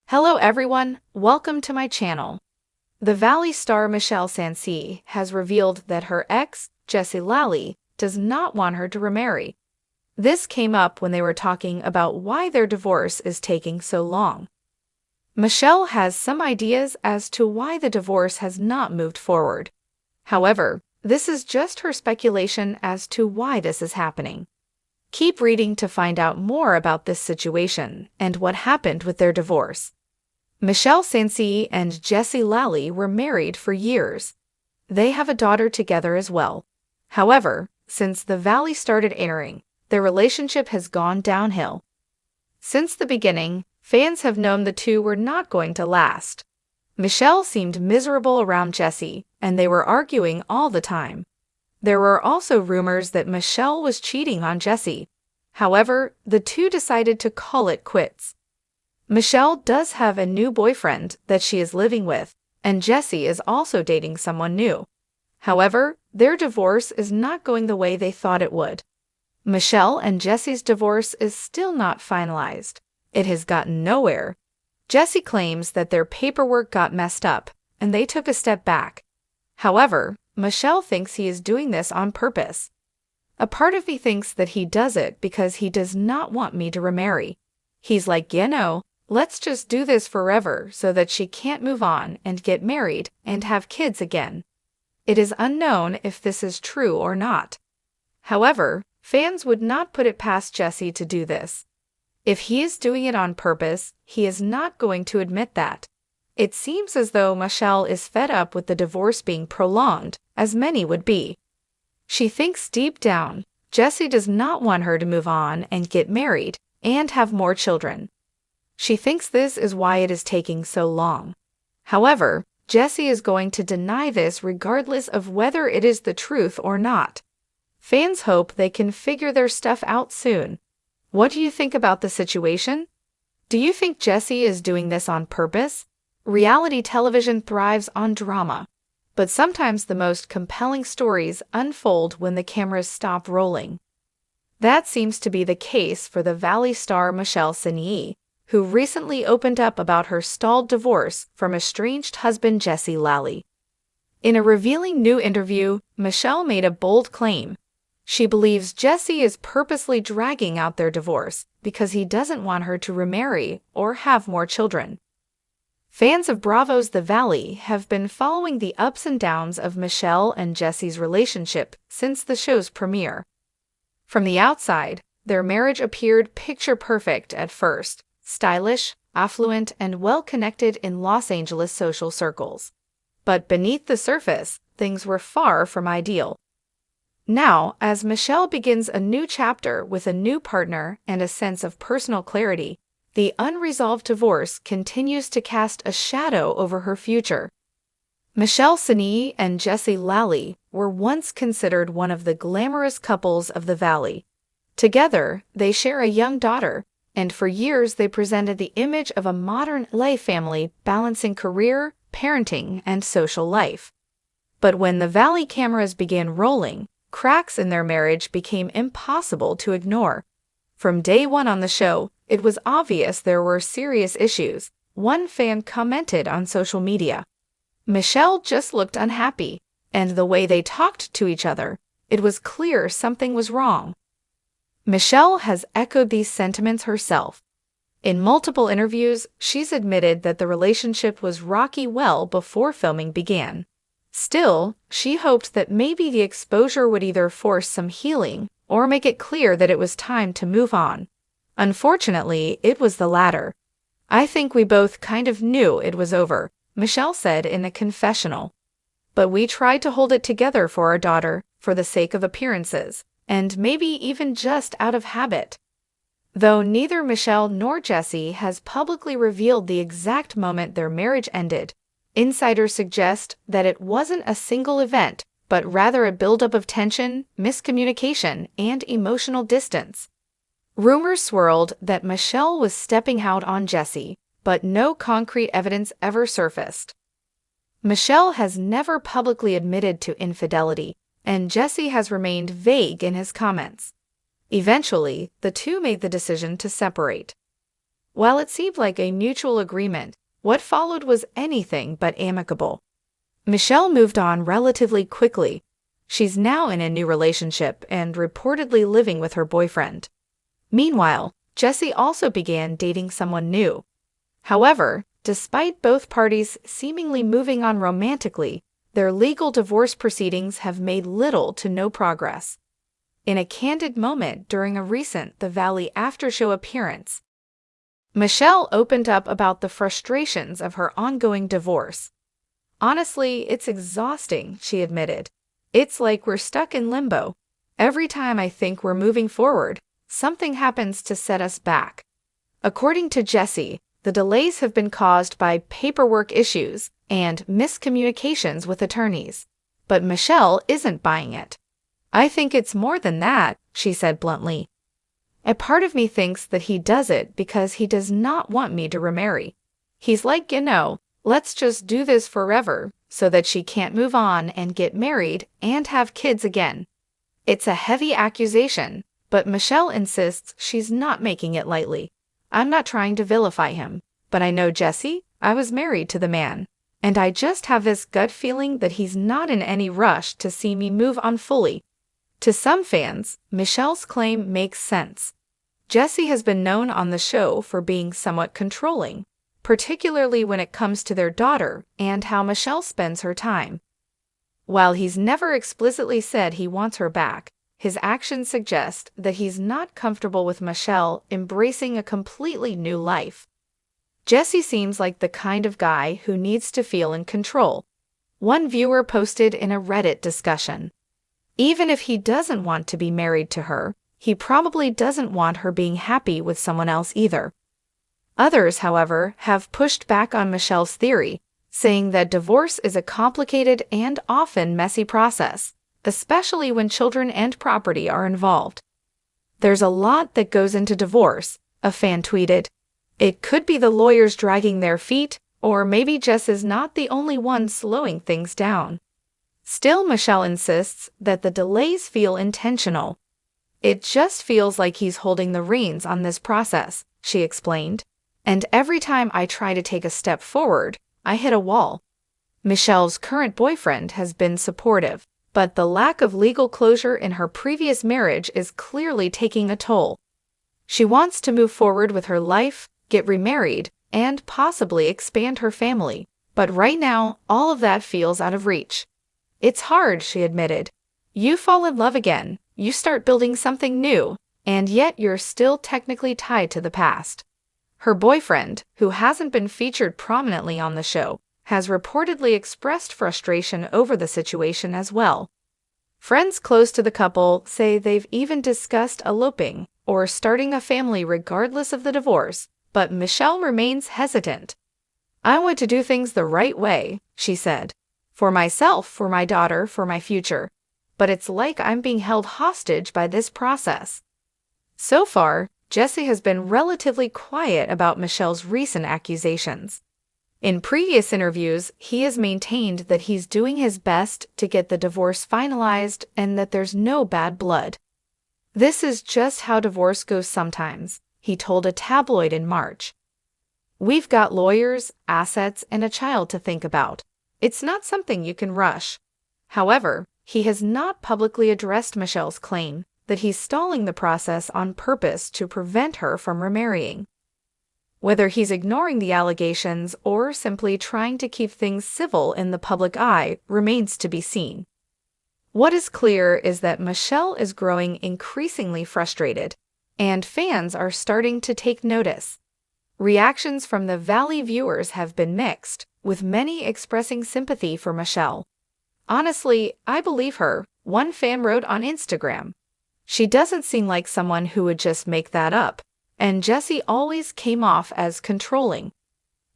Hello everyone, welcome to my channel. The Valley star Michelle Saniei has revealed that her ex, Jesse Lally, does not want her to remarry. This came up when they were talking about why their divorce is taking so long. Michelle has some ideas as to why the divorce has not moved forward. However, this is just her speculation as to why this is happening. Keep reading to find out more about this situation and what happened with their divorce. Michelle Saniei and Jesse Lally were married for years. They have a daughter together as well. However, since The Valley started airing, their relationship has gone downhill. Since the beginning, fans have known the two were not going to last. Michelle seemed miserable around Jesse, and they were arguing all the time. There were also rumors that Michelle was cheating on Jesse. However, the two decided to call it quits. Michelle does have a new boyfriend that she is living with, and Jesse is also dating someone new. However, their divorce is not going the way they thought it would. Michelle and Jesse's divorce is still not finalized. It has gotten nowhere. Jesse claims that their paperwork got messed up, and they took a step back. However, Michelle thinks he is doing this on purpose. A part of me thinks that he does it because he does not want me to remarry. He's like, let's just do this forever so that she can't move on and get married and have kids again. It is unknown if this is true or not. However, fans would not put it past Jesse to do this. If he is doing it on purpose, he is not going to admit that. It seems as though Michelle is fed up with the divorce being prolonged, as many would be. She thinks deep down, Jesse does not want her to move on and get married and have more children. She thinks this is why it is taking so long. However, Jesse is going to deny this regardless of whether it is the truth or not. Fans hope they can figure their stuff out soon. What do you think about the situation? Do you think Jesse is doing this on purpose? Reality television thrives on drama, but sometimes the most compelling stories unfold when the cameras stop rolling. That seems to be the case for the Valley star Michelle Saniei, who recently opened up about her stalled divorce from estranged husband Jesse Lally. In a revealing new interview, Michelle made a bold claim. She believes Jesse is purposely dragging out their divorce because he doesn't want her to remarry or have more children. Fans of Bravo's The Valley have been following the ups and downs of Michelle and Jesse's relationship since the show's premiere. From the outside, their marriage appeared picture-perfect at first, stylish, affluent, and well-connected in Los Angeles social circles. But beneath the surface, things were far from ideal. Now, as Michelle begins a new chapter with a new partner and a sense of personal clarity, the unresolved divorce continues to cast a shadow over her future. Michelle Saniei and Jesse Lally were once considered one of the glamorous couples of the Valley. Together, they share a young daughter, and for years they presented the image of a modern LA family balancing career, parenting, and social life. But when the Valley cameras began rolling, cracks in their marriage became impossible to ignore. From day one on the show, it was obvious there were serious issues. One fan commented on social media. Michelle just looked unhappy, and the way they talked to each other, it was clear something was wrong. Michelle has echoed these sentiments herself. In multiple interviews, she's admitted that the relationship was rocky well before filming began. Still, she hoped that maybe the exposure would either force some healing or make it clear that it was time to move on. Unfortunately, it was the latter. "I think we both kind of knew it was over," Michelle said in a confessional. "But we tried to hold it together for our daughter, for the sake of appearances, and maybe even just out of habit." Though neither Michelle nor Jesse has publicly revealed the exact moment their marriage ended, insiders suggest that it wasn't a single event, but rather a buildup of tension, miscommunication, and emotional distance. Rumors swirled that Michelle was stepping out on Jesse, but no concrete evidence ever surfaced. Michelle has never publicly admitted to infidelity, and Jesse has remained vague in his comments. Eventually, the two made the decision to separate. While it seemed like a mutual agreement, what followed was anything but amicable. Michelle moved on relatively quickly. She's now in a new relationship and reportedly living with her boyfriend. Meanwhile, Jesse also began dating someone new. However, despite both parties seemingly moving on romantically, their legal divorce proceedings have made little to no progress. In a candid moment during a recent The Valley after-show appearance, Michelle opened up about the frustrations of her ongoing divorce. "Honestly, it's exhausting," she admitted. "It's like we're stuck in limbo. Every time I think we're moving forward, something happens to set us back." According to Jesse, the delays have been caused by paperwork issues and miscommunications with attorneys. But Michelle isn't buying it. "I think it's more than that," she said bluntly. "A part of me thinks that he does it because he does not want me to remarry. He's like, let's just do this forever so that she can't move on and get married and have kids again." It's a heavy accusation, but Michelle insists she's not making it lightly. "I'm not trying to vilify him, but I know Jesse. I was married to the man. And I just have this gut feeling that he's not in any rush to see me move on fully." To some fans, Michelle's claim makes sense. Jesse has been known on the show for being somewhat controlling, particularly when it comes to their daughter and how Michelle spends her time. While he's never explicitly said he wants her back, his actions suggest that he's not comfortable with Michelle embracing a completely new life. Jesse seems like the kind of guy who needs to feel in control. One viewer posted in a Reddit discussion, "Even if he doesn't want to be married to her, he probably doesn't want her being happy with someone else either." Others, however, have pushed back on Michelle's theory, saying that divorce is a complicated and often messy process, especially when children and property are involved. "There's a lot that goes into divorce," a fan tweeted. "It could be the lawyers dragging their feet, or maybe Jess is not the only one slowing things down." Still, Michelle insists that the delays feel intentional. "It just feels like he's holding the reins on this process," she explained. "And every time I try to take a step forward, I hit a wall." Michelle's current boyfriend has been supportive, but the lack of legal closure in her previous marriage is clearly taking a toll. She wants to move forward with her life, get remarried, and possibly expand her family. But right now, all of that feels out of reach. "It's hard," she admitted. "You fall in love again, you start building something new, and yet you're still technically tied to the past." Her boyfriend, who hasn't been featured prominently on the show, has reportedly expressed frustration over the situation as well. Friends close to the couple say they've even discussed eloping or starting a family regardless of the divorce, but Michelle remains hesitant. "I want to do things the right way," she said. "For myself, for my daughter, for my future. But it's like I'm being held hostage by this process." So far, Jesse has been relatively quiet about Michelle's recent accusations. In previous interviews, he has maintained that he's doing his best to get the divorce finalized and that there's no bad blood. "This is just how divorce goes sometimes," he told a tabloid in March. "We've got lawyers, assets, and a child to think about. It's not something you can rush." However, he has not publicly addressed Michelle's claim that he's stalling the process on purpose to prevent her from remarrying. Whether he's ignoring the allegations or simply trying to keep things civil in the public eye remains to be seen. What is clear is that Michelle is growing increasingly frustrated, and fans are starting to take notice. Reactions from the Valley viewers have been mixed, with many expressing sympathy for Michelle. "Honestly, I believe her," one fan wrote on Instagram. "She doesn't seem like someone who would just make that up, and Jesse always came off as controlling."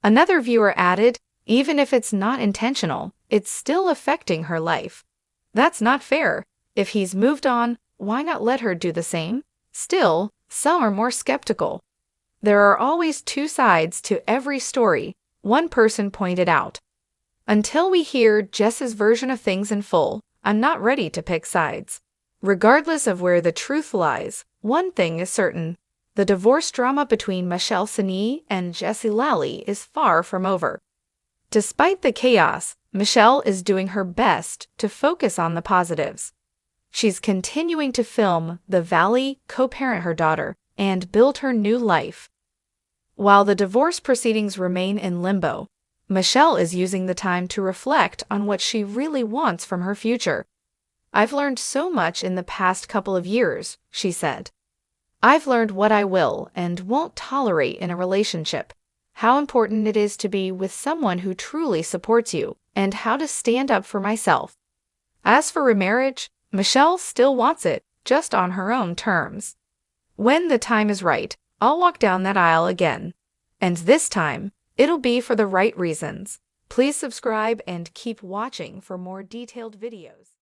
Another viewer added, "Even if it's not intentional, it's still affecting her life. That's not fair. If he's moved on, why not let her do the same?" Still, some are more skeptical. "There are always two sides to every story," one person pointed out. "Until we hear Jess's version of things in full, I'm not ready to pick sides." Regardless of where the truth lies, one thing is certain: the divorce drama between Michelle Saniei and Jesse Lally is far from over. Despite the chaos, Michelle is doing her best to focus on the positives. She's continuing to film The Valley, co-parent her daughter, and build her new life. While the divorce proceedings remain in limbo, Michelle is using the time to reflect on what she really wants from her future. "I've learned so much in the past couple of years," she said. "I've learned what I will and won't tolerate in a relationship, how important it is to be with someone who truly supports you, and how to stand up for myself." As for remarriage, Michelle still wants it, just on her own terms. "When the time is right, I'll walk down that aisle again. And this time, it'll be for the right reasons." Please subscribe and keep watching for more detailed videos.